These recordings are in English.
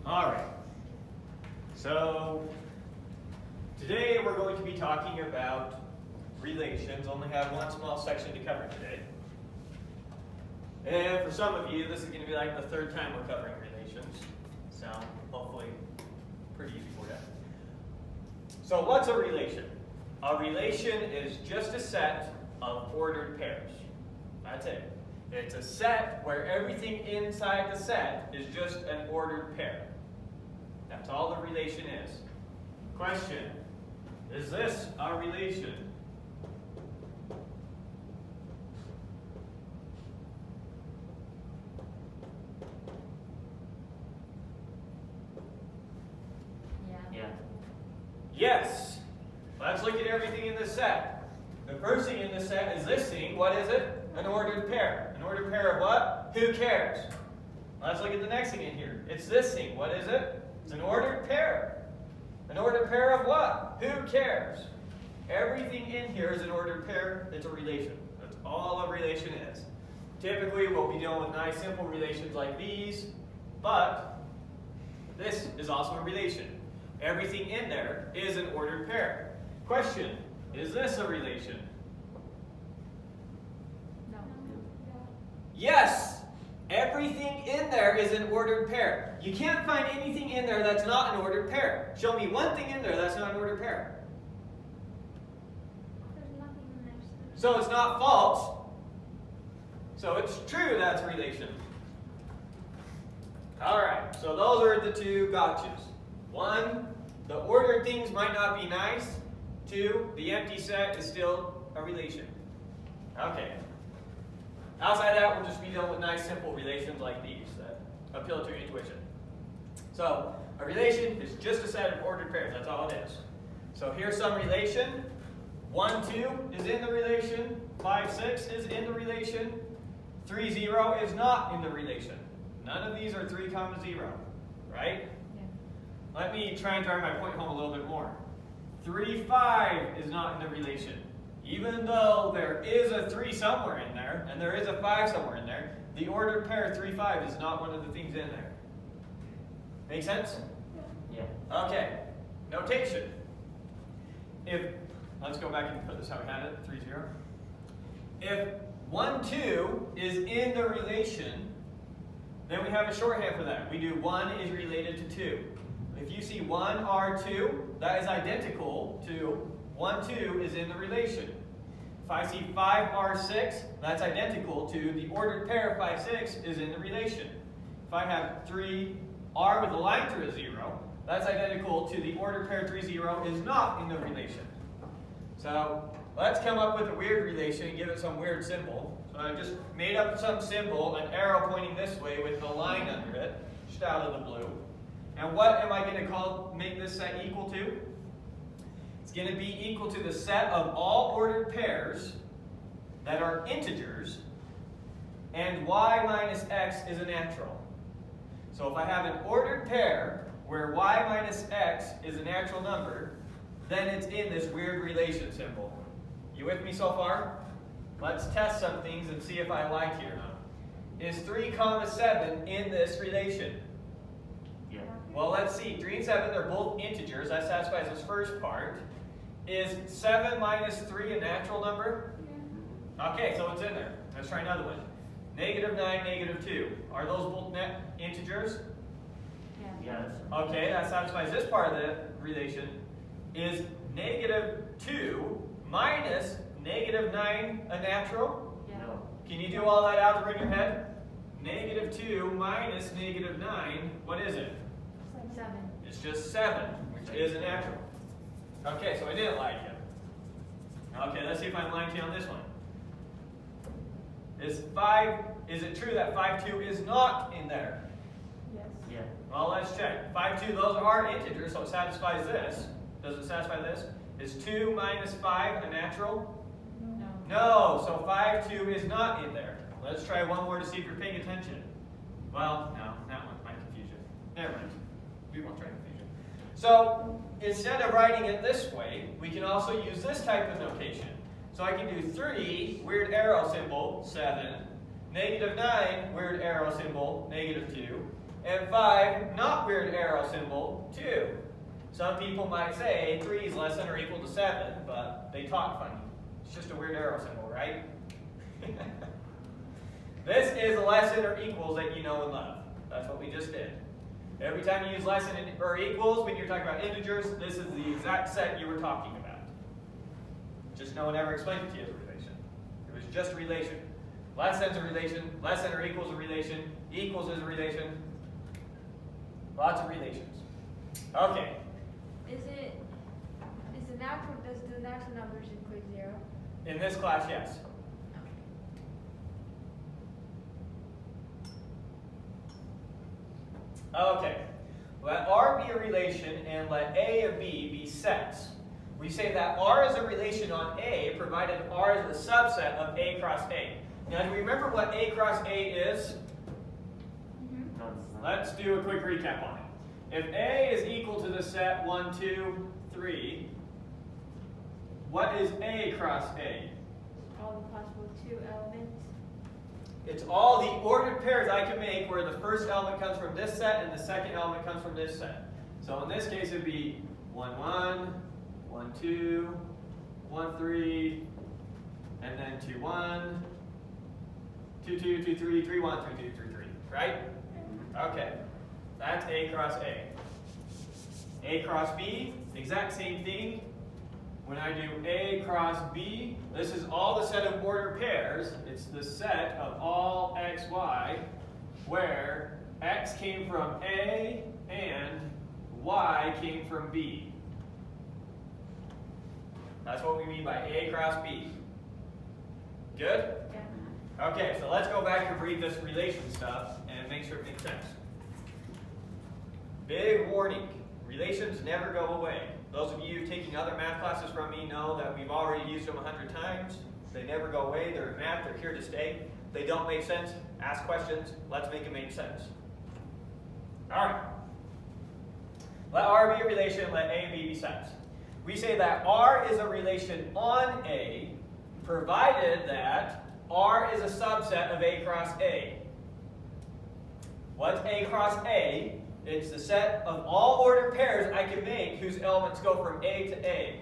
All right. So today we're going to be talking about relations. Only have one small section to cover today. And for some of you, this is going to be like the third time we're covering relations. So hopefully pretty easy for you. So what's a relation? A relation is just a set of ordered pairs. That's it. It's a set where everything inside the set is just an ordered pair. That's all the relation is. Question, is this a relation? Yeah. Yes. Let's look at everything in this set. The first thing in this set is this thing. What is it? An ordered pair. An ordered pair of what? Who cares? Let's look at the next thing in here. It's this thing. What is it? It's an ordered pair. An ordered pair of what? Who cares? Everything in here is an ordered pair. It's a relation. That's all a relation is. Typically, we'll be dealing with nice, simple relations like these, but this is also a relation. Everything in there is an ordered pair. Question, is this a relation? No. Yes! Everything in there is an ordered pair. You can't find anything in there that's not an ordered pair. Show me one thing in there that's not an ordered pair. There's nothing in there. So it's not false. So it's true that's a relation. Alright, so those are the two gotchas. One, the ordered things might not be nice. Two, the empty set is still a relation. Okay. Outside that, we'll just be dealing with nice, simple relations like these that appeal to your intuition. So, a relation is just a set of ordered pairs. That's all it is. So here's some relation. 1, 2 is in the relation. 5, 6 is in the relation. 3, 0 is not in the relation. None of these are 3, 0, right? Yeah. Let me try and drive my point home a little bit more. 3, 5 is not in the relation. Even though there is a 3 somewhere in there, and there is a 5 somewhere in there, the ordered pair 3, 5 is not one of the things in there. Make sense? Yeah. Okay. Notation. Let's go back and put this how we had it, 3, 0. If 1, 2 is in the relation, then we have a shorthand for that. We do 1 is related to 2. If you see 1 R2, that is identical to 1, 2 is in the relation. If I see 5 R6, that's identical to the ordered pair 5, 6 is in the relation. If I have 3 R with a line through a 0, that's identical to the ordered pair 3, 0 is not in the relation. So let's come up with a weird relation and give it some weird symbol. So I just made up some symbol, an arrow pointing this way with a line under it, just out of the blue. And what am I going to make this set equal to? It's going to be equal to the set of all ordered pairs that are integers, and y minus x is a natural. So if I have an ordered pair where y minus x is a natural number, then it's in this weird relation symbol. You with me so far? Let's test some things and see if I like it or not. Is 3, 7 in this relation? Yeah. Well, let's see. 3 and 7, they're both integers. That satisfies this first part. Is 7 minus 3 a natural number? Yeah. Okay, so it's in there. Let's try another one. -9, -2. Are those both integers? Yeah. Yes. Okay, that satisfies this part of the relation. Is -2 minus -9 a natural? Yeah. No. Can you do all that algebra in your head? -2 minus -9, what is it? 7. It's just 7, which is a natural. Okay, so I didn't lie to you. Okay, let's see if I'm lying to you on this one. Is it true that 5, 2 is not in there? Yes. Yeah. Well, let's check. 5, 2, those are integers, so it satisfies this. Does it satisfy this? Is 2 minus 5 a natural? No. No, so 5, 2 is not in there. Let's try one more to see if you're paying attention. Well, no, that one might confuse you. Never mind. We won't try to confuse you. So, instead of writing it this way, we can also use this type of notation. So I can do 3, weird arrow symbol, 7, -9, weird arrow symbol, -2, And 5, not weird arrow symbol, 2. Some people might say 3 is less than or equal to 7, but they talk funny. It's just a weird arrow symbol, right? This is less than or equals that you know and love. That's what we just did. Every time you use less than or equals, when you're talking about integers, this is the exact set you were talking about. Just no one ever explained it to you as a relation. It was just relation. Less than is a relation, less than or equals a relation, equals is a relation. Lots of relations. Okay. Does the natural numbers include 0? In this class, yes. Okay. Let R be a relation and let A and B be sets. We say that R is a relation on A, provided R is a subset of A cross A. Now, do you remember what A cross A is? Let's do a quick recap on it. If A is equal to the set 1, 2, 3, what is A cross A? All the possible 2 elements. It's all the ordered pairs I can make where the first element comes from this set and the second element comes from this set. So in this case, it would be 1, 1, 1, 2, 1, 3, and then 2, 1, 2, 2, 2, 3, 3, 1, 3, 2, 3, 3, right? Okay, that's A cross A. A cross B, exact same thing. When I do A cross B, this is all the set of ordered pairs. It's the set of all x, y, where x came from A and y came from B. That's what we mean by A cross B. Good? Yeah. Okay, so let's go back and read this relation stuff and make sure it makes sense. Big warning, relations never go away. Those of you taking other math classes from me know that we've already used them 100 times. They never go away. They're in math. They're here to stay. If they don't make sense, ask questions. Let's make them make sense. All right. Let R be a relation. Let A and B be sets. We say that R is a relation on A, provided that R is a subset of A cross A. What's A cross A? It's the set of all ordered pairs I can make whose elements go from A to A.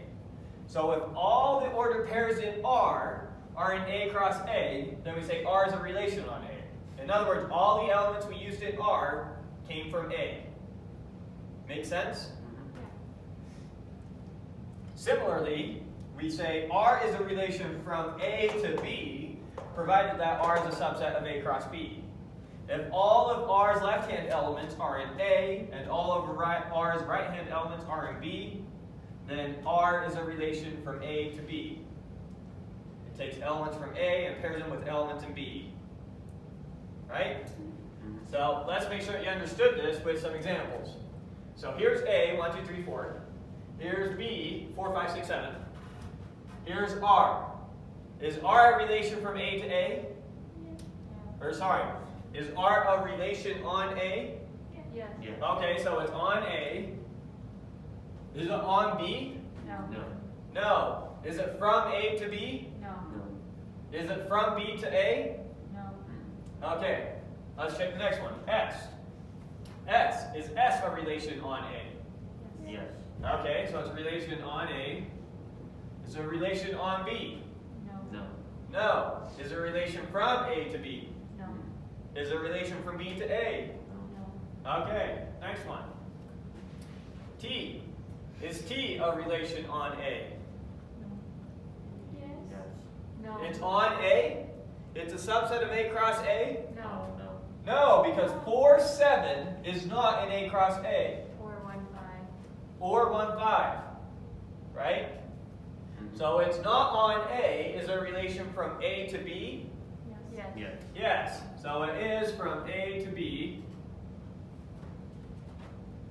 So if all the ordered pairs in R are in A cross A, then we say R is a relation on A. In other words, all the elements we used in R came from A. Make sense? Similarly, we say R is a relation from A to B, provided that R is a subset of A cross B. If all of R's left-hand elements are in A, and all of R's right-hand elements are in B, then R is a relation from A to B. It takes elements from A and pairs them with elements in B. Right? So let's make sure you understood this with some examples. So here's A, 1, 2, 3, 4. Here's B, 4, 5, 6, 7. Here's R. Is R a relation from A to A? Or sorry, is R a relation on A? Yes. Yeah. Okay, so it's on A. Is it on B? No. No. No. Is it from A to B? No. No. Is it from B to A? No. Okay, let's check the next one. S. S. Is S a relation on A? Yes. Okay, so it's a relation on A. Is it a relation on B? No. No. No. Is it a relation from A to B? No. Is it a relation from B to A? No. Okay, next one. T. Is T a relation on A? Yes. Yes. No. It's on A? It's a subset of A cross A? No. No. No, because 4, 7 is not in A cross A. Or 1, 5. Or 1, 5. Right? So it's not on A. Is it a relation from A to B? Yes. Yes. Yes. So it is from A to B.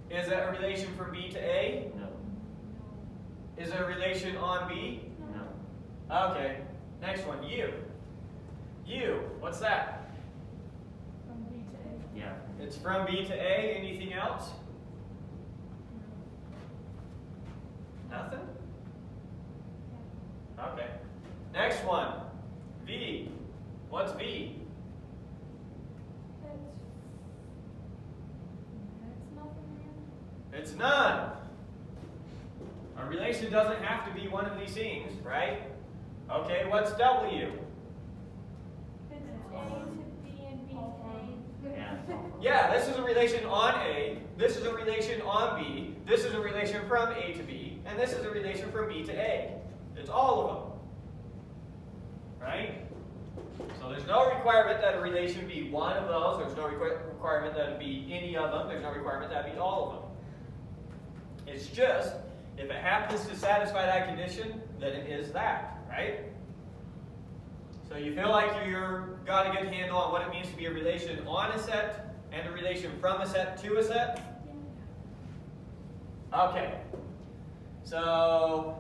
Is it a relation from B to A? No. Is it a relation on B? No. Okay. Next one. U. U. What's that? From B to A. Yeah. It's from B to A. Anything else? Nothing? Okay. Next one. V. What's V? It's none. A relation doesn't have to be one of these things, right? Okay, what's W? It's A to B and B to A. Yeah, this is a relation on A, this is a relation on B, this is a relation from A to B, and this is a relation from B to A. It's all of them. Right? So there's no requirement that a relation be one of those, there's no requirement that it be any of them, there's no requirement that it be all of them. It's just, if it happens to satisfy that condition, then it is that, right? So you feel like you've got a good handle on what it means to be a relation on a set and a relation from a set to a set? Okay. So,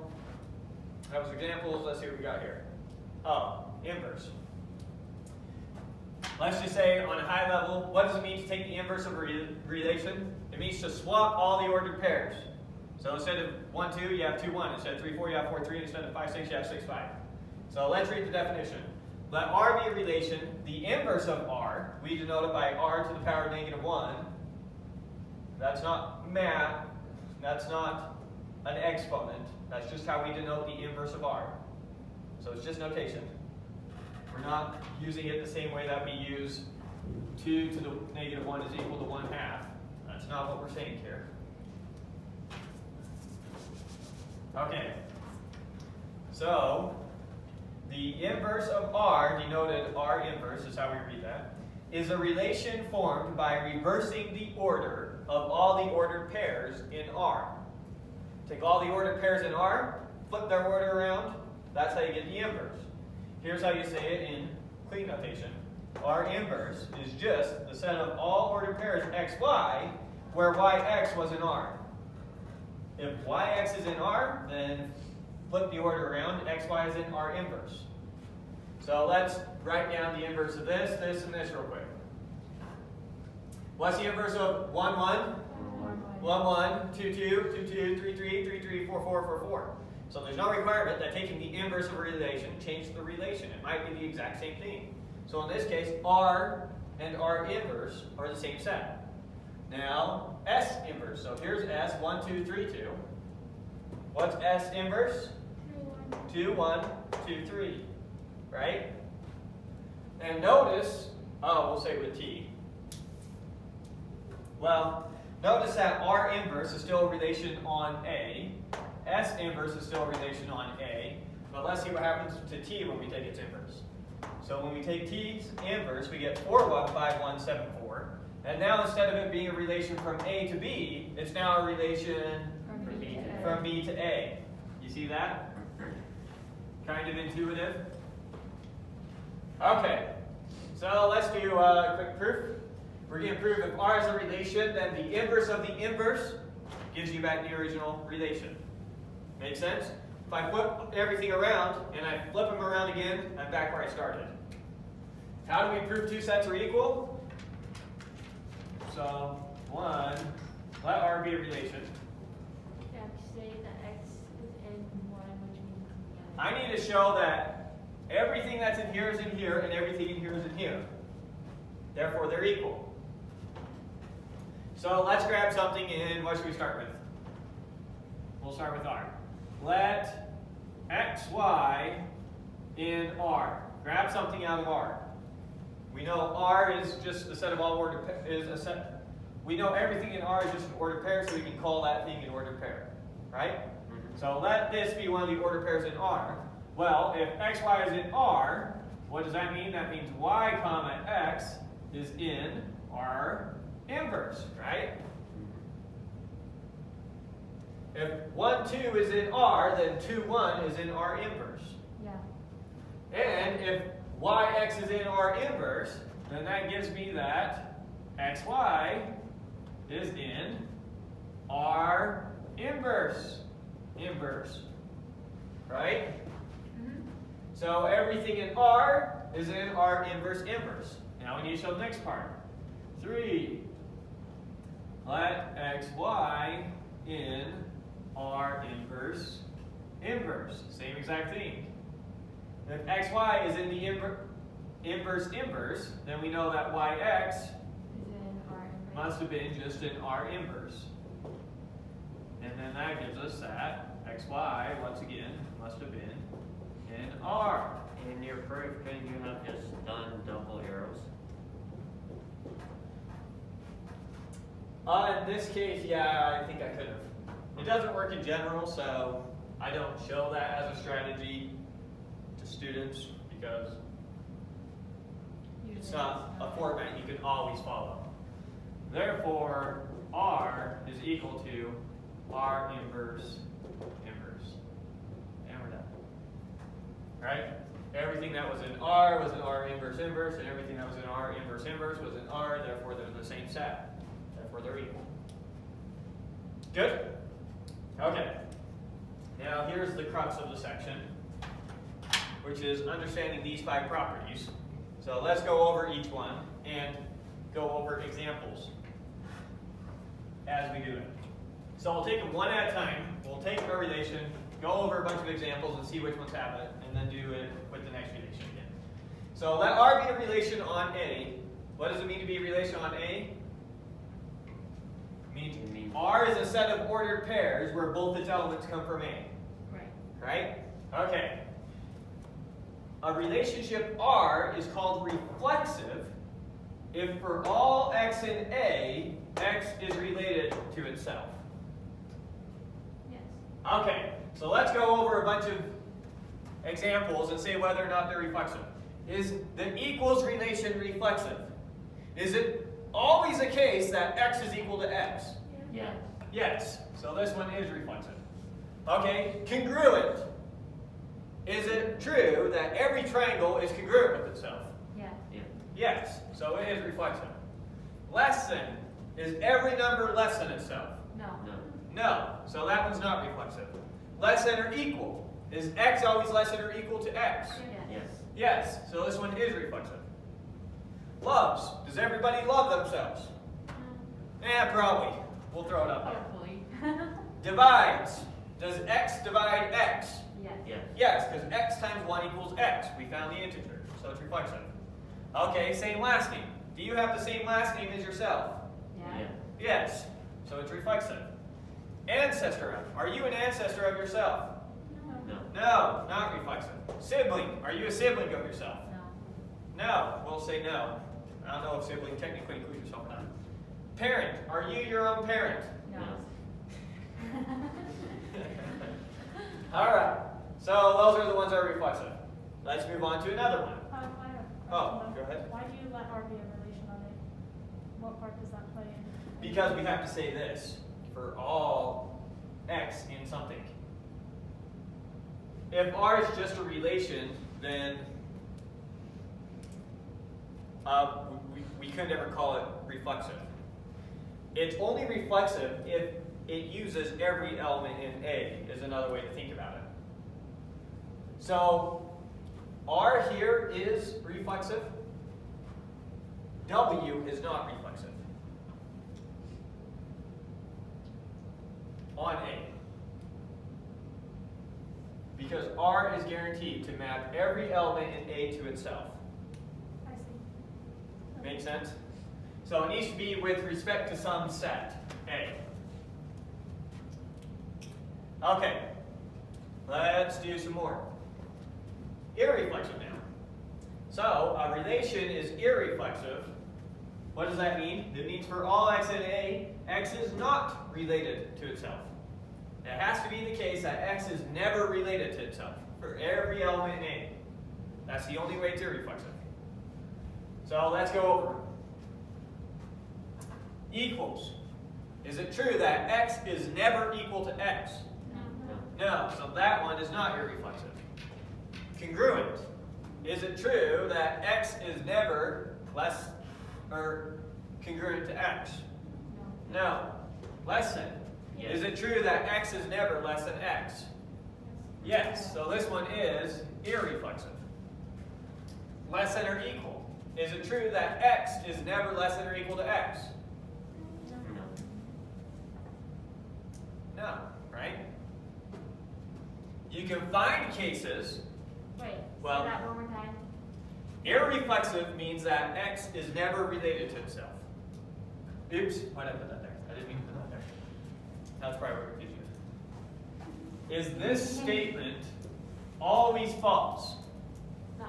that was examples. Let's see what we got here. Oh, inverse. Let's just say on a high level, what does it mean to take the inverse of a relation? It means to swap all the ordered pairs. So instead of 1, 2, you have 2, 1. Instead of 3, 4, you have 4, 3. Instead of 5, 6, you have 6, 5. So let's read the definition. Let R be a relation. The inverse of R, we denote it by R to the power of -1. That's not math. That's not an exponent. That's just how we denote the inverse of R. So it's just notation. We're not using it the same way that we use 2 to the -1 is equal to 1/2. That's not what we're saying here. Okay. So, the inverse of R, denoted R inverse, is how we read that, is a relation formed by reversing the order of all the ordered pairs in R. Take all the ordered pairs in R, flip their order around, that's how you get the inverse. Here's how you say it in clean notation. R inverse is just the set of all ordered pairs xy, where yx was in R. If yx is in R, then flip the order around, xy is in R inverse. So let's write down the inverse of this, this, and this real quick. What's the inverse of 1, 1? 1, 1, 2, 2, 2, 2, 3, 3, 3, 3, 4, 4, 4, 4. So there's no requirement that taking the inverse of a relation change the relation. It might be the exact same thing. So in this case, R and R inverse are the same set. Now, S inverse. So here's S, 1, 2, 3, 2. What's S inverse? 2, 1, 2, 3. Right? And notice, oh, we'll say it with T. Well, notice that R inverse is still a relation on A. S inverse is still a relation on A. But let's see what happens to T when we take its inverse. So when we take T's inverse, we get 4, 1, 5, 1, 7, 4. And now instead of it being a relation from A to B, it's now a relation from B to A. You see that? Kind of intuitive. Okay, so let's do a quick proof. We're going to prove if R is a relation, then the inverse of the inverse gives you back the original relation. Make sense? If I flip everything around, and I flip them around again, I'm back where I started. How do we prove two sets are equal? So, 1, let R be a relation. Yeah, say that X is in 1, which means the I need to show that everything that's in here is in here, and everything in here is in here. Therefore, they're equal. So let's grab something in, what should we start with? We'll start with R. Let xy in R. Grab something out of R. We know R is just the set of all ordered is a set. We know everything in R is just an ordered pair, so we can call that thing an ordered pair, right? So let this be one of the ordered pairs in R. Well, if xy is in R, what does that mean? That means y comma x is in R inverse, right? If 1, 2 is in R, then 2, 1 is in R inverse. Yeah. And if yx is in R inverse, then that gives me that xy is in R inverse. Inverse. Right? Mm-hmm. So everything in R is in R inverse inverse. Now we need to show the next part. 3. Let xy in R inverse inverse. Same exact thing. If xy is in the inverse inverse, then we know that yx Is in R inverse. must have been just in R inverse. And then that gives us that xy, once again, must have been in R. In your proof, couldn't you have just done double arrows? In this case, yeah, I think I could have. It doesn't work in general, so I don't show that as a strategy to students because it's not a format you can always follow. Therefore, R is equal to R inverse inverse. And we're done. Right? Everything that was in R was in R inverse inverse, and everything that was in R inverse inverse was in R, therefore they're the same set. Therefore they're equal. Good? Okay. Now here's the crux of the section, which is understanding these 5 properties. So let's go over each one and go over examples as we do it. So we'll take them one at a time. We'll take a relation, go over a bunch of examples and see which ones have it, and then do it with the next relation again. So let R be a relation on A. What does it mean to be a relation on A? It means R is a set of ordered pairs where both its elements come from A. Right? Okay. A relationship R is called reflexive if for all x in A, x is related to itself. Yes. Okay, so let's go over a bunch of examples and say whether or not they're reflexive. Is the equals relation reflexive? Is it always the case that x is equal to x? Yeah. Yes, so this one is reflexive. Okay, congruent. Is it true that every triangle is congruent with itself? Yeah. Yeah. Yes, so it is reflexive. Less than. Is every number less than itself? No. No. No, so that one's not reflexive. Less than or equal. Is x always less than or equal to x? Yes. Yes, so this one is reflexive. Loves. Does everybody love themselves? Probably. We'll throw it up there. Hopefully. Divides. Does x divide x? Yes. Yes. Yes, because x times 1 equals x. We found the integer, so it's reflexive. Okay, same last name. Do you have the same last name as yourself? Yeah. Yes, so it's reflexive. Ancestor of. Are you an ancestor of yourself? No. No, not reflexive. Sibling. Are you a sibling of yourself? No. No, we'll say no. I don't know if sibling technically includes yourself or not. Parent. Are you your own parent? No. All right. So those are the ones that are reflexive. Let's move on to another one. I have a question, Oh, though. go ahead. Why do you let R be a relation on A? What part does that play in? Because we have to say this for all x in something. If R is just a relation, then we couldn't ever call it reflexive. It's only reflexive if it uses every element in A, is another way to think about it. So R here is reflexive. W is not reflexive on A. Because R is guaranteed to map every element in A to itself. I see. Make sense? So it needs to be with respect to some set, A. Okay, let's do some more. Irreflexive now. So a relation is irreflexive. What does that mean? It means for all x in A, x is not related to itself. It has to be the case that x is never related to itself for every element in A. That's the only way it's irreflexive. So let's go over. Equals. Is it true that x is never equal to x? No, so that one is not irreflexive. Congruent. Is it true that x is never less or congruent to x? No. Less than. Yes. Is it true that x is never less than x? Yes, so this one is irreflexive. Less than or equal. Is it true that x is never less than or equal to x? No. No, right? You can find cases. Wait, Well- say that one more time. Irreflexive means that x is never related to itself. Oops, why did I put that there? I didn't mean to put that there. That's probably what confused you. is this statement always false? No.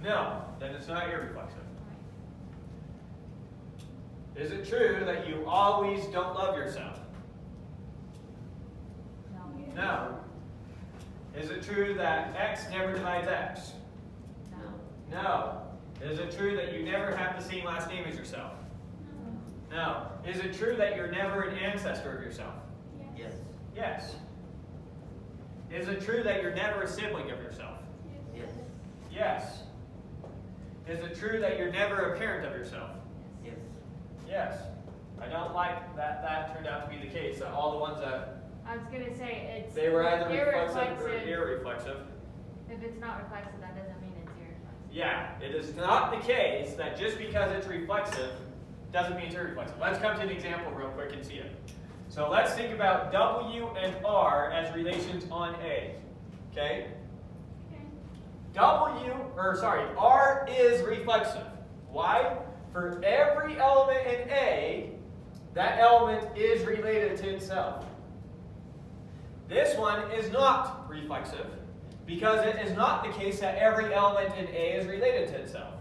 No, then it's not irreflexive. Is it true that you always don't love yourself? No. No. Is it true that x never divides x? No. No. Is it true that you never have the same last name as yourself? No. Is it true that you're never an ancestor of yourself? Yes. Yes. Is it true that you're never a sibling of yourself? Yes. Yes. Is it true that you're never a parent of yourself? Yes. Yes. I don't like that that turned out to be the case. That all the ones that I was gonna say it's they were either reflexive or irreflexive. irreflexive. If it's not reflexive, that doesn't mean it's irreflexive. Yeah, it is not the case that just because it's reflexive doesn't mean it's irreflexive. Let's come to an example real quick and see it. So let's think about W and R as relations on A. Okay? R is reflexive. Why? For every element in A, that element is related to itself. This one is not reflexive because it is not the case that every element in A is related to itself.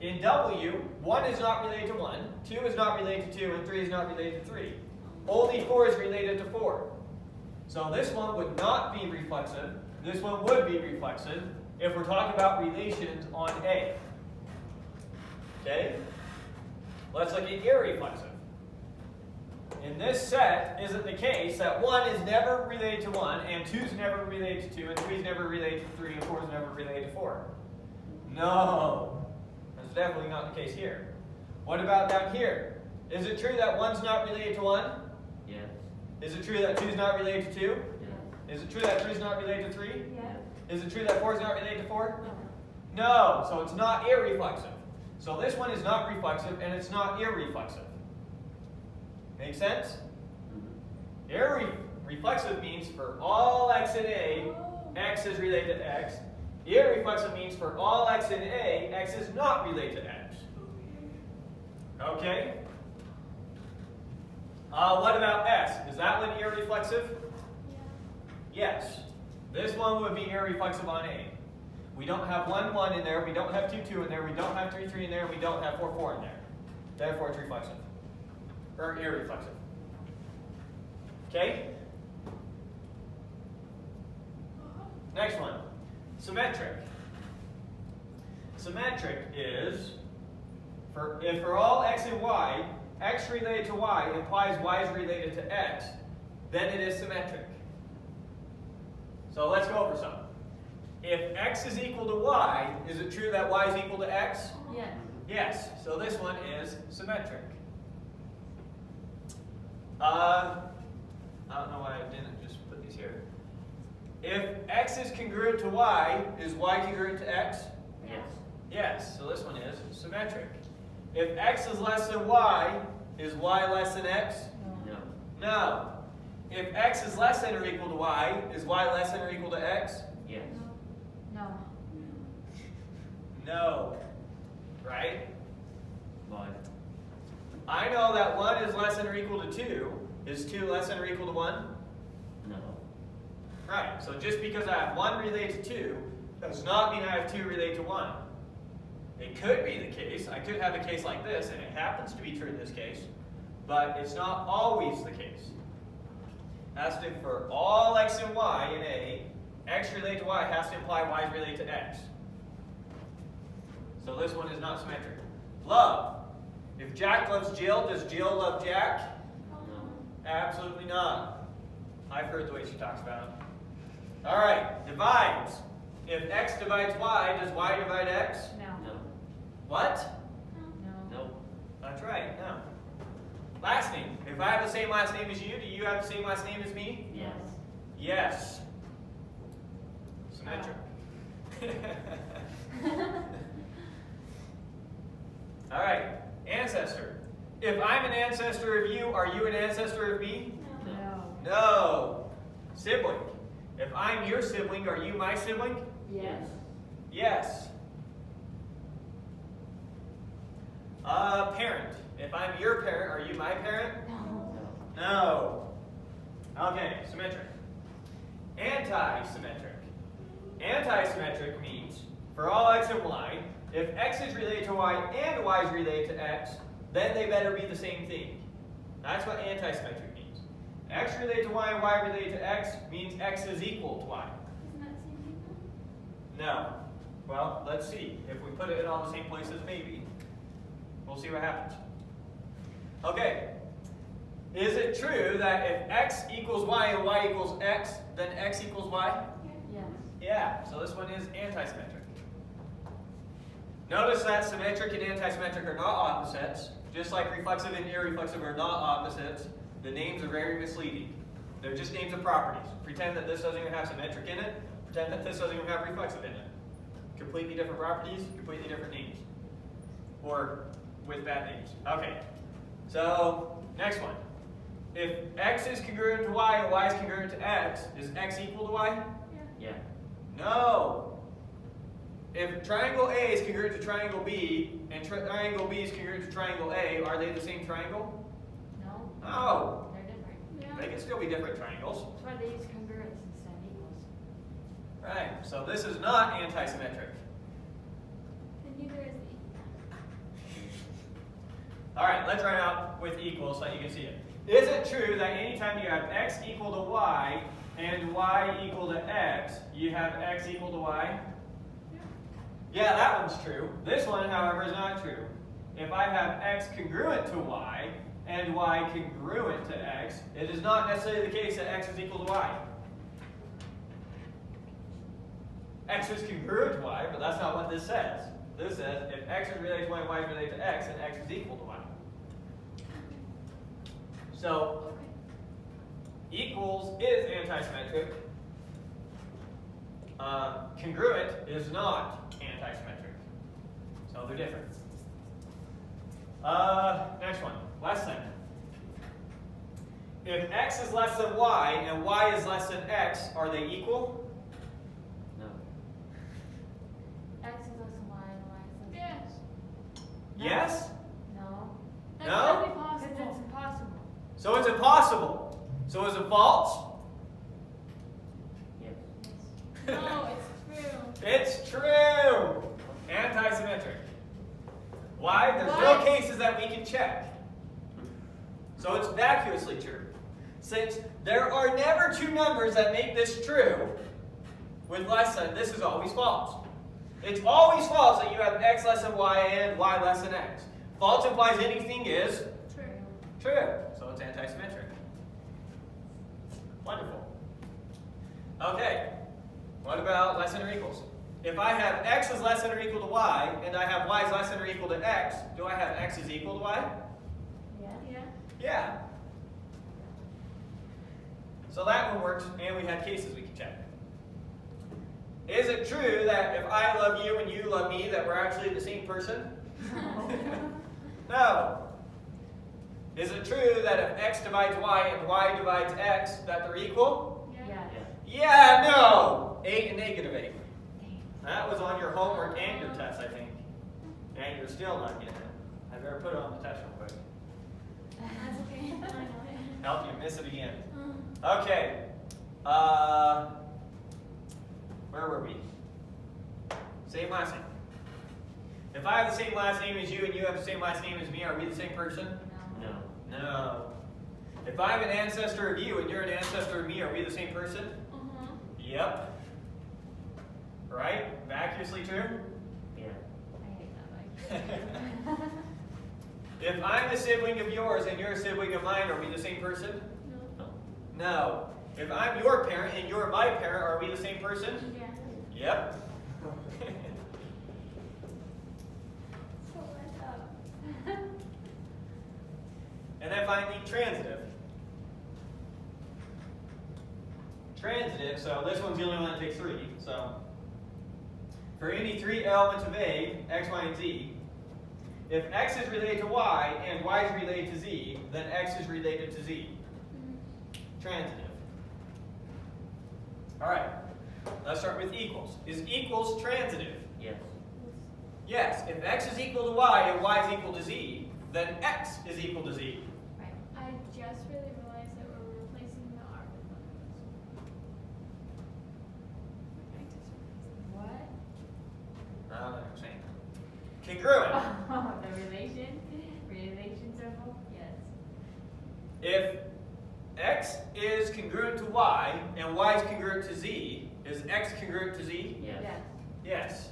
In W, 1 is not related to 1, 2 is not related to 2, and 3 is not related to 3. Only 4 is related to 4. So this one would not be reflexive. This one would be reflexive if we're talking about relations on A. Okay? Let's look at irreflexive. In this set, is it the case that 1 is never related to 1, and 2 is never related to 2, and 3 is never related to 3, and 4 is never related to 4? No. That's definitely not the case here. What about down here? Is it true that 1's not related to 1? Yes. Is it true that 2 is not related to 2? Yes. Is it true that 3 is not related to 3? Yes. Is it true that 4 is not related to 4? No, so it's not irreflexive. So this one is not reflexive and it's not irreflexive. Make sense? Reflexive means for all x in A, x is related to x. Irreflexive means for all x in A, x is not related to x. Okay? What about S? Is that one irreflexive? Yes. This one would be irreflexive on A. We don't have 1, 1 in there, we don't have 2, 2 in there, we don't have 3, 3 in there, we don't have 4, 4 in there. Therefore it's reflexive. Or irreflexive. Okay? Next one. Symmetric. Symmetric is, if for all x and y, x related to y implies y is related to x, then it is symmetric. So let's go over some. If x is equal to y, is it true that y is equal to x? Yes. Yes. So this one is symmetric. I don't know why I didn't just put these here. If x is congruent to y, is y congruent to x? Yes. Yes. So this one is symmetric. If x is less than y, is y less than x? No. No. If x is less than or equal to y, is y less than or equal to x? Yes. No. No. Right? Why? I know that 1 is less than or equal to 2. Is 2 less than or equal to 1? No. Right. So just because I have 1 related to 2 does not mean I have 2 related to 1. It could be the case. I could have a case like this, and it happens to be true in this case, but it's not always the case. Has to, for all x and y in A, x related to y has to imply y is related to x. So this one is not symmetric. Love. If Jack loves Jill, does Jill love Jack? No. Absolutely not. I've heard the way she talks about it. All right, divides. If x divides y, does y divide x? No. No. What? No. No. That's right, no. Last name. If I have the same last name as you, do you have the same last name as me? Yes. Yes. Symmetric. All right, ancestor. If I'm an ancestor of you, are you an ancestor of me? No. No. Sibling. If I'm your sibling, are you my sibling? Yes. Yes. Parent. If I'm your parent, are you my parent? No. No. No. Okay, symmetric. antisymmetric. Antisymmetric means, for all x and y, if x is related to y and y is related to x, then they better be the same thing. That's what antisymmetric means. X related to y and y related to x means x is equal to y. Isn't that the same thing then? No. Well, let's see. If we put it in all the same places, maybe. We'll see what happens. Okay. Is it true that if x equals y and y equals x, then x equals y? Yes. Yeah, so this one is antisymmetric. Notice that symmetric and antisymmetric are not opposites. Just like reflexive and irreflexive are not opposites, the names are very misleading. They're just names of properties. Pretend that this doesn't even have symmetric in it. Pretend that this doesn't even have reflexive in it. Completely different properties, completely different names. Or with bad names. Okay, so next one. If x is congruent to y and y is congruent to x, is x equal to y? Yeah. No. If triangle A is congruent to triangle B, and triangle B is congruent to triangle A, are they the same triangle? No, No. they're different. Yeah. They can still be different triangles. That's why they use congruence instead of equals. Right, so this is not antisymmetric. And neither is All right, let's write out with equals so that you can see it. Is it true that anytime you have x equal to y and y equal to x, you have x equal to y? Yeah, that one's true. This one, however, is not true. If I have x congruent to y and y congruent to x, it is not necessarily the case that x is equal to y. X is congruent to y, but that's not what this says. This says if x is related to y and y is related to x, then x is equal to y. So, equals is antisymmetric. Congruent is not antisymmetric. So they're different. Next one, less than. If x is less than y and y is less than x, are they equal? No. X is less than y and y is less than Yes. x. Yes? No. That's No? really Because possible. it's impossible. So it's impossible. So is it false? Yes. No, it's true. It's true. Antisymmetric. Why? There's no What? cases that we can check. So it's vacuously true. Since there are never two numbers that make this true, with less than, this is always false. It's always false that you have x less than y and y less than x. False implies anything is True. true. So it's antisymmetric. Wonderful. Okay. What about less than or equals? If I have x is less than or equal to y, and I have y is less than or equal to x, do I have x is equal to y? Yeah. Yeah. Yeah. So that one works, and we had cases we can check. Is it true that if I love you and you love me, that we're actually the same person? No. Is it true that if x divides y and y divides x, that they're equal? Yeah. Yes. Yeah. Yeah, no. 8 and negative 8. Dang. That was on your homework and your test, I think. And you're still not getting it. I better put it on the test real quick. That's okay. I know it. Help you miss it again. Mm. Okay. Where were we? Same last name. If I have the same last name as you and you have the same last name as me, are we the same person? No. No. No. If I'm an ancestor of you and you're an ancestor of me, are we the same person? Uh-huh. Yep. Right? Vacuously true? Yeah. I hate that bike. If I'm a sibling of yours and you're a sibling of mine, are we the same person? No. No. No. If I'm your parent and you're my parent, are we the same person? Yeah. Yep. So messed up. And then finally, transitive. Transitive, so this one's the only one that takes 3. So, for any 3 elements of A, x, y, and z, if x is related to y and y is related to z, then x is related to z. Transitive. All right, let's start with equals. Is equals transitive? Yes. Yes, if x is equal to y and y is equal to z, then x is equal to z. Right. I just really realized that we're replacing the R with if x is congruent to y and y is congruent to z, is x congruent to z? Yes. Yes.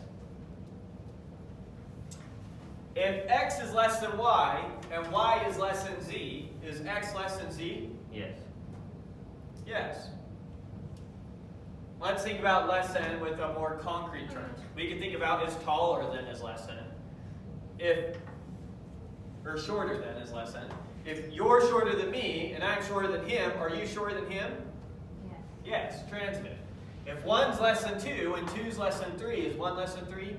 If x is less than y and y is less than z, is x less than z? Yes. Yes. Let's think about less than with a more concrete term. We can think about is taller than is less than. Or shorter than is less than. If you're shorter than me and I'm shorter than him, are you shorter than him? Yes, transitive. If 1's less than 2 and 2's less than 3, is 1 less than 3?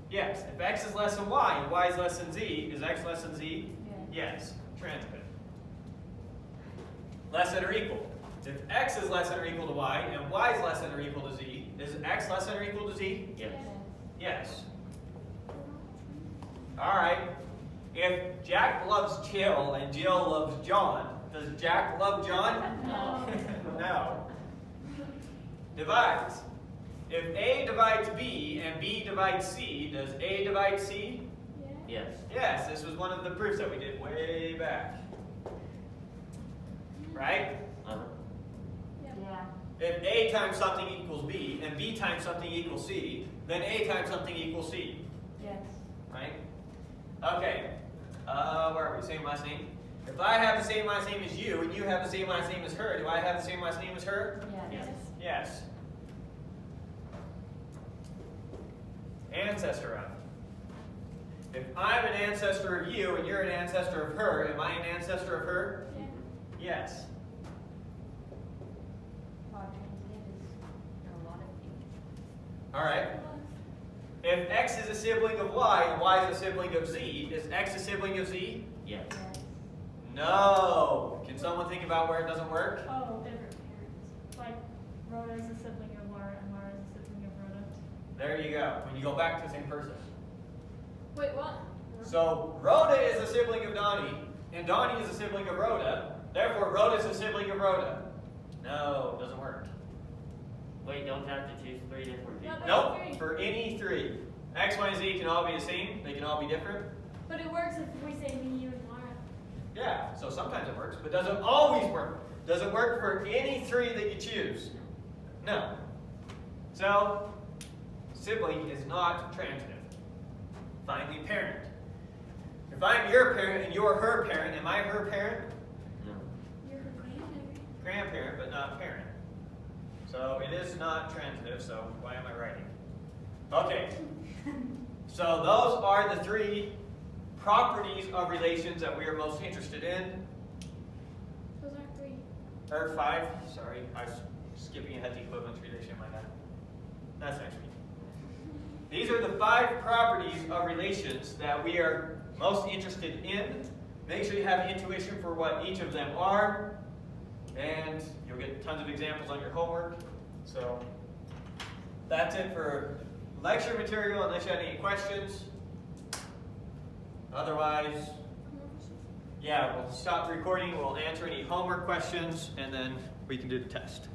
Yes. If x is less than y and y is less than z, is x less than z? Yes, transitive. Less than or equal. If x is less than or equal to y and y is less than or equal to z, is x less than or equal to z? Yes. Yes. All right. If Jack loves Jill and Jill loves John, does Jack love John? No. No. Divides. If A divides B and B divides C, does A divide C? Yes. Yes, this was one of the proofs that we did way back. Right? Uh-huh. If A times something equals B and B times something equals C, then A times something equals C. Right? Okay. Where are we? Same last name? If I have the same last name as you and you have the same last name as her, do I have the same last name as her? Yes. Yes. Ancestor of. If I'm an ancestor of you and you're an ancestor of her, am I an ancestor of her? Yes. All right. If x is a sibling of y and y is a sibling of z, is x a sibling of z? Yes. No. Can someone think about where it doesn't work? Oh, different parents. Like Rhoda is a sibling of Laura and Laura is a sibling of Rhoda. There you go. When you go back to the same person. Wait, what? So Rhoda is a sibling of Donnie, and Donnie is a sibling of Rhoda. Therefore, Rhoda is a sibling of Rhoda. No, it doesn't work. Wait, don't you have to choose 3 different people? No. Nope. For any 3. X, Y, and Z can all be the same. They can all be different. But it works if we say me, you, and Laura. Yeah, so sometimes it works, but doesn't always work. Does it work for any 3 that you choose? No. So, sibling is not transitive. Finally, parent. If I'm your parent and you're her parent, am I her parent? No. You're her grandmother. Grandparent, but not parent. So it is not transitive, so why am I writing? Okay. So those are the 3 properties of relations that we are most interested in. Those aren't 3. Or 5, sorry, I was skipping ahead to equivalence relation in my head. That's next week. These are the 5 properties of relations that we are most interested in. Make sure you have intuition for what each of them are. And you'll get tons of examples on your homework. So that's it for lecture material, unless you have any questions. Otherwise, yeah, we'll stop recording. We'll answer any homework questions, and then we can do the test.